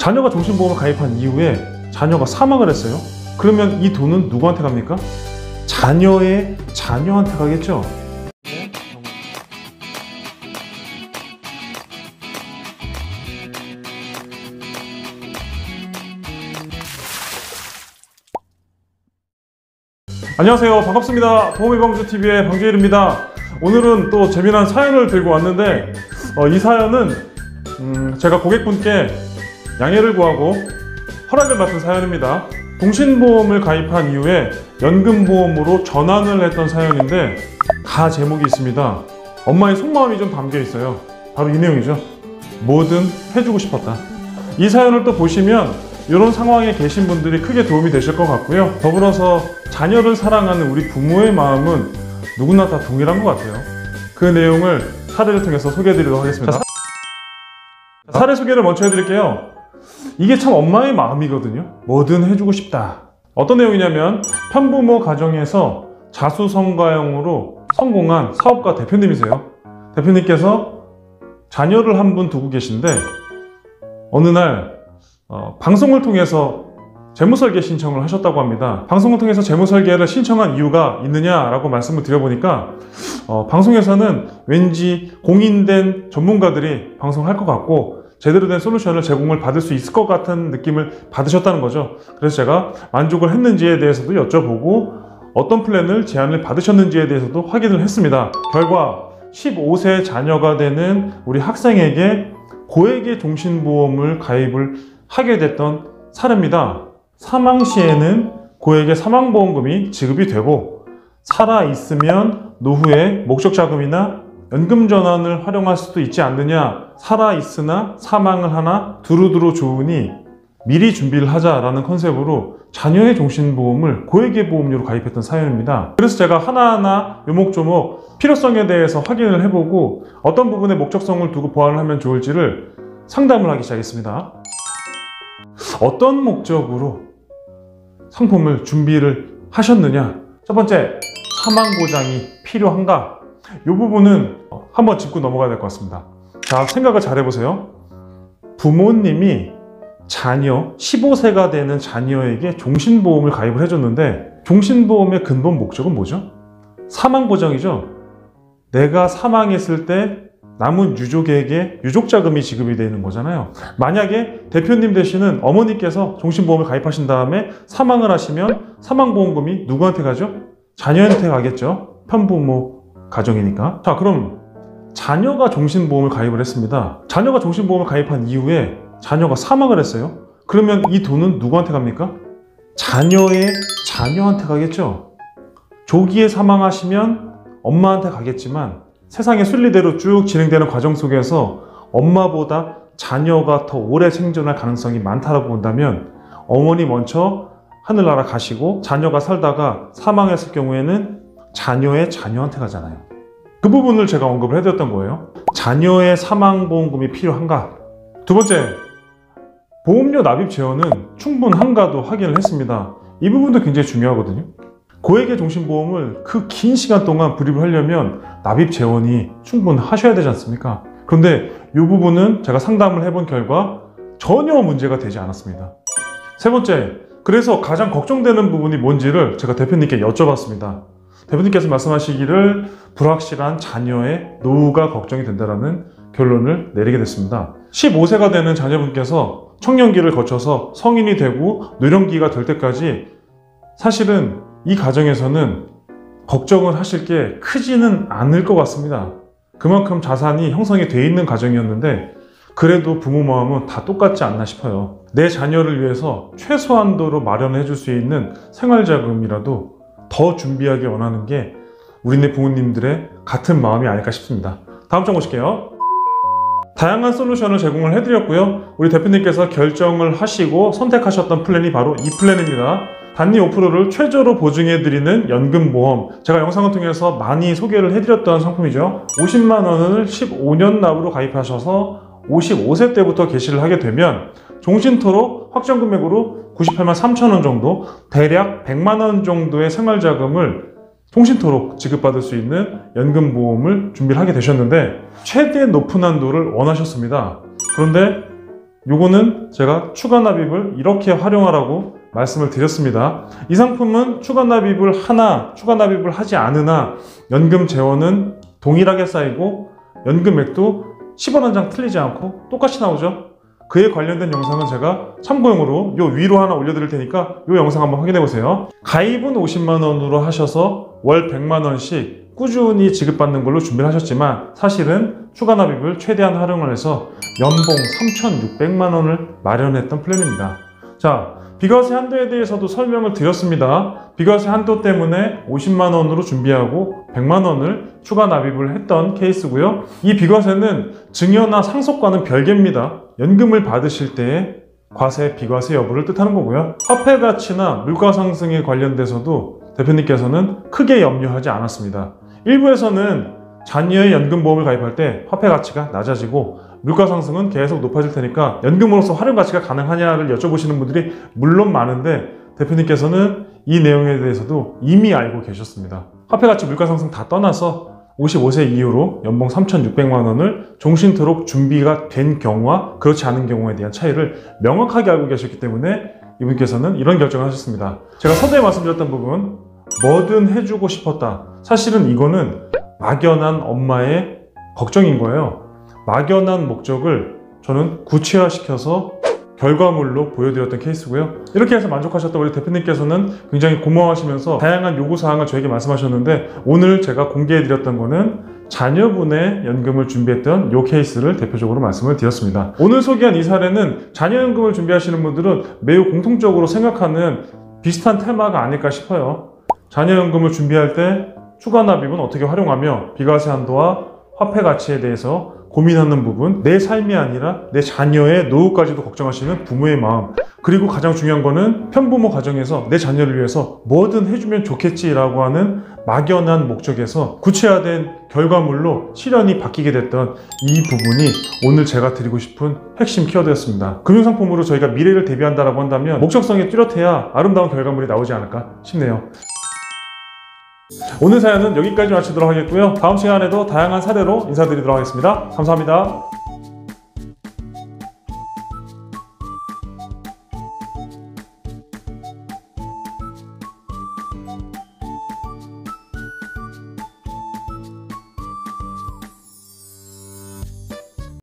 자녀가 종신보험을 가입한 이후에 자녀가 사망을 했어요. 그러면 이 돈은 누구한테 갑니까? 자녀의 자녀한테 가겠죠. 안녕하세요, 반갑습니다. 보험의방주TV의 방주일입니다. 오늘은 또 재미난 사연을 들고 왔는데 이 사연은 제가 고객분께 양해를 구하고 허락을 받은 사연입니다. 종신보험을 가입한 이후에 연금보험으로 전환을 했던 사연인데 가 제목이 있습니다. 엄마의 속마음이 좀 담겨 있어요. 바로 이 내용이죠. 뭐든 해주고 싶었다. 이 사연을 또 보시면 이런 상황에 계신 분들이 크게 도움이 되실 것 같고요. 더불어서 자녀를 사랑하는 우리 부모의 마음은 누구나 다 동일한 것 같아요. 그 내용을 사례를 통해서 소개해드리도록 하겠습니다. 사례 소개를 먼저 해드릴게요. 이게 참 엄마의 마음이거든요. 뭐든 해주고 싶다. 어떤 내용이냐면 편부모 가정에서 자수성가형으로 성공한 사업가 대표님이세요. 대표님께서 자녀를 한 분 두고 계신데 어느 날 방송을 통해서 재무설계 신청을 하셨다고 합니다. 방송을 통해서 재무설계를 신청한 이유가 있느냐라고 말씀을 드려보니까 방송에서는 왠지 공인된 전문가들이 방송을 할 것 같고 제대로 된 솔루션을 제공을 받을 수 있을 것 같은 느낌을 받으셨다는 거죠. 그래서 제가 만족을 했는지에 대해서도 여쭤보고 어떤 플랜을 제안을 받으셨는지에 대해서도 확인을 했습니다. 결과 15세 자녀가 되는 우리 학생에게 고액의 종신보험을 가입을 하게 됐던 사례입니다. 사망 시에는 고액의 사망보험금이 지급이 되고 살아있으면 노후에 목적자금이나 연금전환을 활용할 수도 있지 않느냐. 살아있으나 사망을 하나 두루두루 좋으니 미리 준비를 하자라는 컨셉으로 자녀의 종신보험을 고액의 보험료로 가입했던 사연입니다. 그래서 제가 하나하나 요목조목 필요성에 대해서 확인을 해보고 어떤 부분에 목적성을 두고 보완을 하면 좋을지를 상담을 하기 시작했습니다. 어떤 목적으로 상품을 준비를 하셨느냐? 첫 번째, 사망보장이 필요한가? 이 부분은 한번 짚고 넘어가야 될 것 같습니다. 자, 생각을 잘 해보세요. 부모님이 자녀, 15세가 되는 자녀에게 종신보험을 가입을 해줬는데 종신보험의 근본 목적은 뭐죠? 사망보장이죠. 내가 사망했을 때 남은 유족에게 유족자금이 지급이 되는 거잖아요. 만약에 대표님 되시는 어머니께서 종신보험을 가입하신 다음에 사망을 하시면 사망보험금이 누구한테 가죠? 자녀한테 가겠죠. 편부모 가정이니까. 자, 그럼 자녀가 종신보험을 가입을 했습니다. 자녀가 종신보험을 가입한 이후에 자녀가 사망을 했어요. 그러면 이 돈은 누구한테 갑니까? 자녀의 자녀한테 가겠죠. 조기에 사망하시면 엄마한테 가겠지만 세상의 순리대로 쭉 진행되는 과정 속에서 엄마보다 자녀가 더 오래 생존할 가능성이 많다고 본다면 어머니 먼저 하늘나라 가시고 자녀가 살다가 사망했을 경우에는 자녀의 자녀한테 가잖아요. 그 부분을 제가 언급을 해드렸던 거예요. 자녀의 사망보험금이 필요한가? 두 번째, 보험료 납입 재원은 충분한가도 확인을 했습니다. 이 부분도 굉장히 중요하거든요. 고액의 종신보험을 그 긴 시간 동안 불입을 하려면 납입 재원이 충분하셔야 되지 않습니까? 그런데 이 부분은 제가 상담을 해본 결과 전혀 문제가 되지 않았습니다. 세 번째, 그래서 가장 걱정되는 부분이 뭔지를 제가 대표님께 여쭤봤습니다. 대표님께서 말씀하시기를 불확실한 자녀의 노후가 걱정이 된다는 결론을 내리게 됐습니다. 15세가 되는 자녀분께서 청년기를 거쳐서 성인이 되고 노령기가 될 때까지 사실은 이 가정에서는 걱정을 하실 게 크지는 않을 것 같습니다. 그만큼 자산이 형성이 돼 있는 가정이었는데 그래도 부모 마음은 다 똑같지 않나 싶어요. 내 자녀를 위해서 최소한도로 마련해 줄 수 있는 생활자금이라도 더 준비하기 원하는 게 우리네 부모님들의 같은 마음이 아닐까 싶습니다. 다음 장 보실게요. 다양한 솔루션을 제공을 해드렸고요. 우리 대표님께서 결정을 하시고 선택하셨던 플랜이 바로 이 플랜입니다. 단리 5%를 최저로 보증해드리는 연금보험. 제가 영상을 통해서 많이 소개를 해드렸던 상품이죠. 50만 원을 15년 납으로 가입하셔서 55세 때부터 개시를 하게 되면 종신토록 확정 금액으로 98만 3천 원 정도, 대략 100만 원 정도의 생활자금을 종신토록 지급받을 수 있는 연금보험을 준비를 하게 되셨는데 최대 높은 한도를 원하셨습니다. 그런데 요거는 제가 추가 납입을 이렇게 활용하라고 말씀을 드렸습니다. 이 상품은 추가 납입을 하나, 추가 납입을 하지 않으나 연금 재원은 동일하게 쌓이고 연금액도 10원 한 장 틀리지 않고 똑같이 나오죠. 그에 관련된 영상은 제가 참고용으로 요 위로 하나 올려드릴 테니까 요 영상 한번 확인해 보세요. 가입은 50만 원으로 하셔서 월 100만 원씩 꾸준히 지급받는 걸로 준비를 하셨지만 사실은 추가 납입을 최대한 활용을 해서 연봉 3,600만 원을 마련했던 플랜입니다. 자, 비과세 한도에 대해서도 설명을 드렸습니다. 비과세 한도 때문에 50만 원으로 준비하고 100만 원을 추가 납입을 했던 케이스고요. 이 비과세는 증여나 상속과는 별개입니다. 연금을 받으실 때의 과세, 비과세 여부를 뜻하는 거고요. 화폐 가치나 물가 상승에 관련돼서도 대표님께서는 크게 염려하지 않았습니다. 일부에서는 자녀의 연금보험을 가입할 때 화폐 가치가 낮아지고 물가 상승은 계속 높아질 테니까 연금으로서 활용 가치가 가능하냐를 여쭤보시는 분들이 물론 많은데 대표님께서는 이 내용에 대해서도 이미 알고 계셨습니다. 화폐 가치, 물가 상승 다 떠나서 55세 이후로 연봉 3,600만 원을 종신토록 준비가 된 경우와 그렇지 않은 경우에 대한 차이를 명확하게 알고 계셨기 때문에 이분께서는 이런 결정을 하셨습니다. 제가 서두에 말씀드렸던 부분, 뭐든 해주고 싶었다. 사실은 이거는 막연한 엄마의 걱정인 거예요. 막연한 목적을 저는 구체화시켜서 결과물로 보여드렸던 케이스고요. 이렇게 해서 만족하셨던 우리 대표님께서는 굉장히 고마워하시면서 다양한 요구사항을 저에게 말씀하셨는데 오늘 제가 공개해드렸던 거는 자녀분의 연금을 준비했던 요 케이스를 대표적으로 말씀을 드렸습니다. 오늘 소개한 이 사례는 자녀연금을 준비하시는 분들은 매우 공통적으로 생각하는 비슷한 테마가 아닐까 싶어요. 자녀연금을 준비할 때 추가 납입은 어떻게 활용하며 비과세 한도와 화폐 가치에 대해서 고민하는 부분, 내 삶이 아니라 내 자녀의 노후까지도 걱정하시는 부모의 마음, 그리고 가장 중요한 거는 편부모 가정에서 내 자녀를 위해서 뭐든 해주면 좋겠지라고 하는 막연한 목적에서 구체화된 결과물로 실현이 바뀌게 됐던 이 부분이 오늘 제가 드리고 싶은 핵심 키워드였습니다. 금융상품으로 저희가 미래를 대비한다라고 한다면 목적성이 뚜렷해야 아름다운 결과물이 나오지 않을까 싶네요. 오늘 사연은 여기까지 마치도록 하겠고요. 다음 시간에도 다양한 사례로 인사드리도록 하겠습니다. 감사합니다.